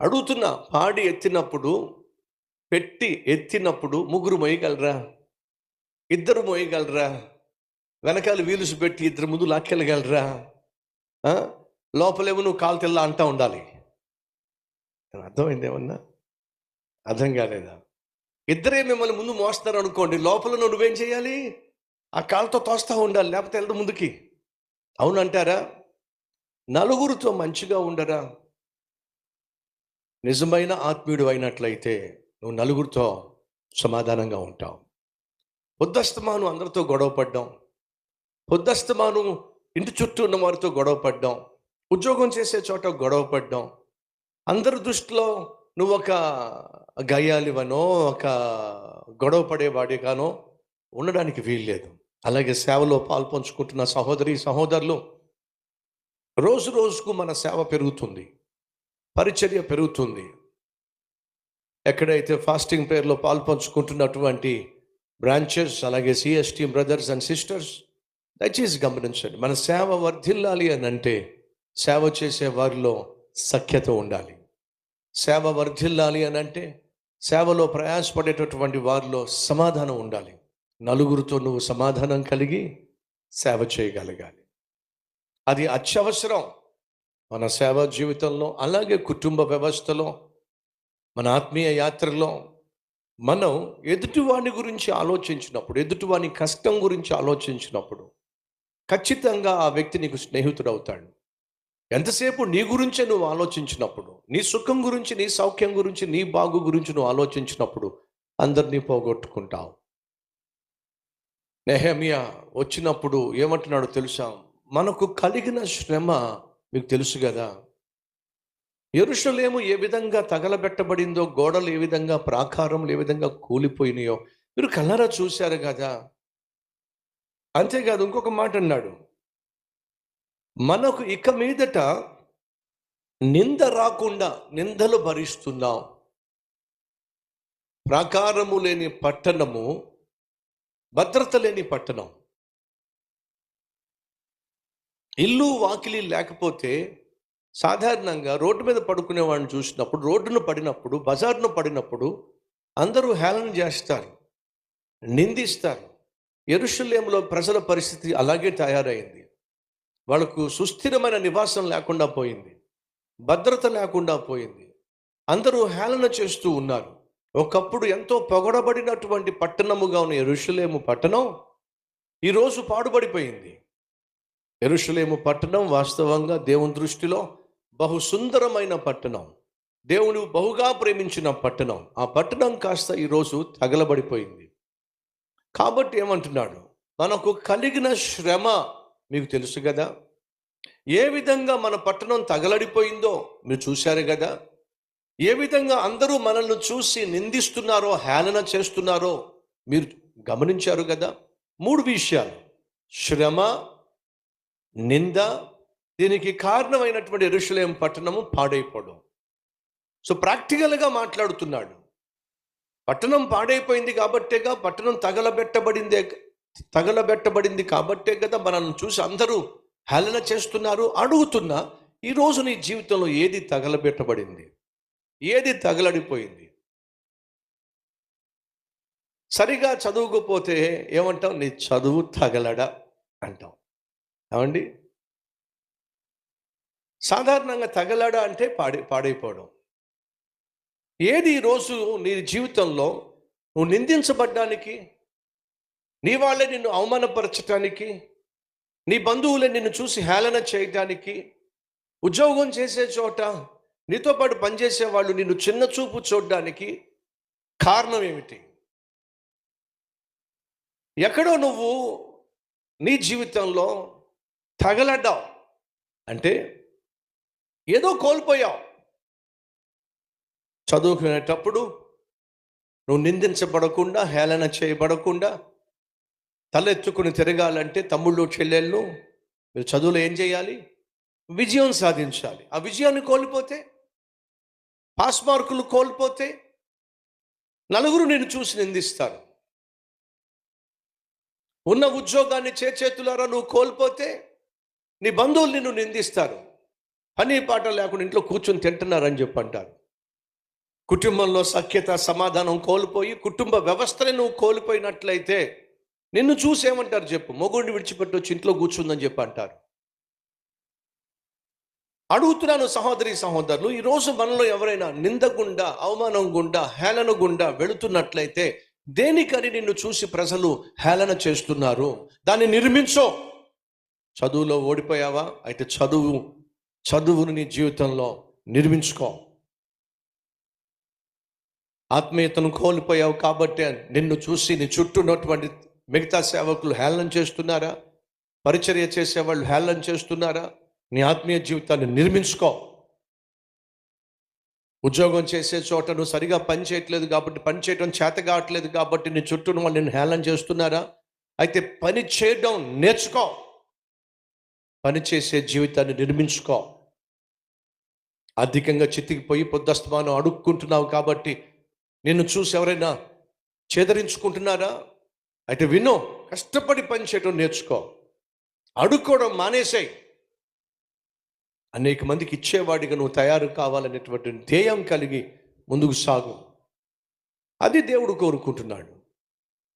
అడుగుతున్నా, పాడి ఎత్తినప్పుడు, పెట్టి ఎత్తినప్పుడు ముగ్గురు మోయగలరా? ఇద్దరు మోయగలరా? వెనకాల వీలుసు పెట్టి ఇద్దరు ముందు లాక్కెళ్ళగలరా? ఆ? లోపలేమో నువ్వు కాలు తెల్లా అంటా ఉండాలి. అర్థమైంది ఏమన్నా? అర్థం కాలేదా? ఇద్దరే మిమ్మల్ని ముందు మోస్తారు అనుకోండి, లోపల నువ్వేం చేయాలి? ఆ కాలుతో తోస్తా ఉండాలి, లేకపోతే వెళ్ళదు ముందుకి. అవునంటారా? నలుగురితో మంచిగా ఉండరా? నిజమైన ఆత్మీయుడు అయినట్లయితే నువ్వు నలుగురితో సమాధానంగా ఉంటావు. పొద్దస్తమాను అందరితో గొడవ పడ్డాం, పొద్దస్తమాను ఇంటి చుట్టూ ఉన్న వారితో గొడవ పడ్డాం, ఉద్యోగం చేసే చోట గొడవ పడ్డాం. అందరి దృష్టిలో నువ్వు ఒక గయ్యాలివనో, ఒక గొడవ పడేవాడిగానో ఉండడానికి వీల్లేదు. అలాగే సేవలో పాల్పంచుకుంటున్న సహోదరి సహోదరులు, రోజు రోజుకు మన సేవ పెరుగుతుంది, పరిచర్య పెరుగుతుంది. ఎక్కడైతే ఫాస్టింగ్ ప్రేయర్లో పాల్పంచుకుంటున్నటువంటి బ్రాంచెస్, అలాగే సిఎస్టీ బ్రదర్స్ అండ్ సిస్టర్స్, దయచేసి గమనించండి. మన సేవ వర్ధిల్లాలి అని అంటే సేవ చేసే వారిలో సఖ్యత ఉండాలి. సేవ వర్ధిల్లాలి అని అంటే సేవలో ప్రయాసపడేటటువంటి వారిలో సమాధానం ఉండాలి. నలుగురితో నువ్వు సమాధానం కలిగి సేవ చేయగలగాలి. అది అత్యవసరం మన సేవా జీవితంలో. అలాగే కుటుంబ వ్యవస్థలో, మన ఆత్మీయ యాత్రలో మనం ఎదుటివాని గురించి ఆలోచించినప్పుడు, ఎదుటివాని కష్టం గురించి ఆలోచించినప్పుడు ఖచ్చితంగా ఆ వ్యక్తి నీకు స్నేహితుడు అవుతాడు. ఎంతసేపు నీ గురించే నువ్వు ఆలోచించినప్పుడు, నీ సుఖం గురించి, నీ సౌఖ్యం గురించి, నీ బాగు గురించి నువ్వు ఆలోచించినప్పుడు అందరినీ పోగొట్టుకుంటావు. నెహెమ్యా వచ్చినప్పుడు ఏమంటున్నాడో తెలుసా? మనకు కలిగిన శ్రమ మీకు తెలుసు కదా. యెరూషలేము ఏ విధంగా తగలబెట్టబడిందో, గోడలు ఏ విధంగా, ప్రాకారములు ఏ విధంగా కూలిపోయినాయో మీరు కళ్ళారా చూశారు కదా. అంతేకాదు, ఇంకొక మాట అన్నాడు, మనకు ఇక మీదట నింద రాకుండా నిందలు భరిస్తున్నాం. ప్రాకారము లేని పట్టణము, భద్రత లేని పట్టణం. ఇల్లు వాకిలి లేకపోతే సాధారణంగా రోడ్డు మీద పడుకునే వాడిని చూసినప్పుడు, రోడ్డును పడినప్పుడు, బజార్ను పడినప్పుడు అందరూ హేళన చేస్తారు, నిందిస్తారు. యెరూషలేములో ప్రజల పరిస్థితి అలాగే తయారైంది. వాళ్ళకు సుస్థిరమైన నివాసం లేకుండా పోయింది, భద్రత లేకుండా పోయింది. అందరూ హేళన చేస్తూ ఉన్నారు. ఒకప్పుడు ఎంతో పొగడబడినటువంటి పట్టణముగా ఉన్న యెరూషలేము పట్టణం ఈరోజు పాడుబడిపోయింది. యెరూషలేము పట్టణం వాస్తవంగా దేవుని దృష్టిలో బహు సుందరమైన పట్టణం, దేవుడు బహుగా ప్రేమించిన పట్టణం. ఆ పట్టణం కాస్త ఈరోజు తగలబడిపోయింది. కాబట్టి ఏమంటున్నాడు? మనకు కలిగిన శ్రమ మీకు తెలుసు కదా. ఏ విధంగా మన పట్టణం తగలడిపోయిందో మీరు చూశారు కదా. ఏ విధంగా అందరూ మనల్ని చూసి నిందిస్తున్నారో, హేళన చేస్తున్నారో మీరు గమనించారు కదా. 3 విషయాలు: శ్రమ, నింద, దీనికి కారణమైనటువంటి యెరూషలేము పట్టణము పాడైపోవడం. సో ప్రాక్టికల్గా మాట్లాడుతున్నాడు. పట్టణం పాడైపోయింది కాబట్టేగా, పట్టణం తగలబెట్టబడింది కాబట్టే కదా మనల్ని చూసి అందరూ హేళన చేస్తున్నారు. అడుగుతున్నా, ఈరోజు నీ జీవితంలో ఏది తగలబెట్టబడింది? ఏది తగలడిపోయింది? సరిగా చదువుకోపోతే ఏమంటాం? నీ చదువు తగలడా అంటాం. ఏమండి? సాధారణంగా తగలడా అంటే పాడైపోవడం. ఏది ఈరోజు నీ జీవితంలో నువ్వు నిందించబడ్డానికి, నీ వాళ్ళే నిన్ను అవమానపరచటానికి, నీ బంధువులే నిన్ను చూసి హేళన చేయటానికి, ఉద్యోగం చేసే చోట నీతో పాటు పనిచేసే వాళ్ళు నిన్ను చిన్న చూపు చూడడానికి కారణం ఏమిటి? ఎక్కడో నువ్వు నీ జీవితంలో తగలడ్డావు అంటే ఏదో కోల్పోయావు. చదువుకునేటప్పుడు నువ్వు నిందించబడకుండా, హేళన చేయబడకుండా తలెత్తుకుని తిరగాలంటే తమ్ముళ్ళు చెల్లెళ్ళు మీరు చదువులో ఏం చేయాలి? విజయం సాధించాలి. ఆ విజయాన్ని కోల్పోతే, పాస్ మార్కులు కోల్పోతే నలుగురు నిన్ను చూసి నిందిస్తారు. ఉన్న ఉద్యోగాన్ని చేతులారా నువ్వు కోల్పోతే నీ బంధువులు నిన్ను నిందిస్తారు. పని పాట లేకుండా ఇంట్లో కూర్చొని తింటున్నారని చెప్పి అంటారు. కుటుంబంలో సఖ్యత సమాధానం కోల్పోయి కుటుంబ వ్యవస్థని నువ్వు కోల్పోయినట్లయితే నిన్ను చూసేమంటారు చెప్పు? మొగుడిని విడిచిపెట్టి వచ్చి ఇంట్లో కూర్చుందని చెప్పి అంటారు. అడుగుతున్నాను సహోదరి సహోదరులు, ఈరోజు మనలో ఎవరైనా నింద గుండా, అవమానం గుండా, హేళన గుండా వెళుతున్నట్లయితే దేనికని నిన్ను చూసి ప్రజలు హేళన చేస్తున్నారు? దాన్ని నిర్మించో. చదువులో ఓడిపోయావా? అయితే చదువును నీ జీవితంలో నిర్మించుకో. ఆత్మీయతను కోల్పోయావు కాబట్టి నిన్ను చూసి నీ చుట్టూ ఉన్నటువంటి మిగతా సేవకులు హేళన చేస్తున్నారా? పరిచర్య చేసేవాళ్ళు హేళన చేస్తున్నారా? నీ ఆత్మీయ జీవితాన్ని నిర్మించుకో. ఉద్యోగం చేసే చోట నువ్వు సరిగా పని చేయట్లేదు కాబట్టి, పని చేయడం చేత కావట్లేదు కాబట్టి నీ చుట్టూ వాళ్ళు నిన్ను హేళన చేస్తున్నారా? అయితే పని చేయడం నేర్చుకో. పని చేసే జీవితాన్ని నిర్మించుకో. అధికంగా చితికిపోయి పొద్దస్తమానం అడుక్కుంటున్నావు కాబట్టి నిన్ను చూసి ఎవరైనా చేదరించుకుంటున్నారా? అయితే వినో, కష్టపడి పని చేయడం నేర్చుకో. అడుక్కోవడం మానేసాయి. అనేక మందికి ఇచ్చేవాడిగా నువ్వు తయారు కావాలనేటువంటి ధ్యేయం కలిగి ముందుకు సాగు. అది దేవుడు కోరుకుంటున్నాడు.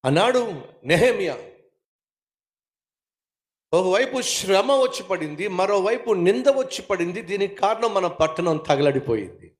ఆనాడు నెహెమ్యా ఒకవైపు శ్రమ వచ్చి పడింది, మరోవైపు నింద వచ్చి పడింది. దీనికి కారణం మన పట్టణం తగలడిపోయింది.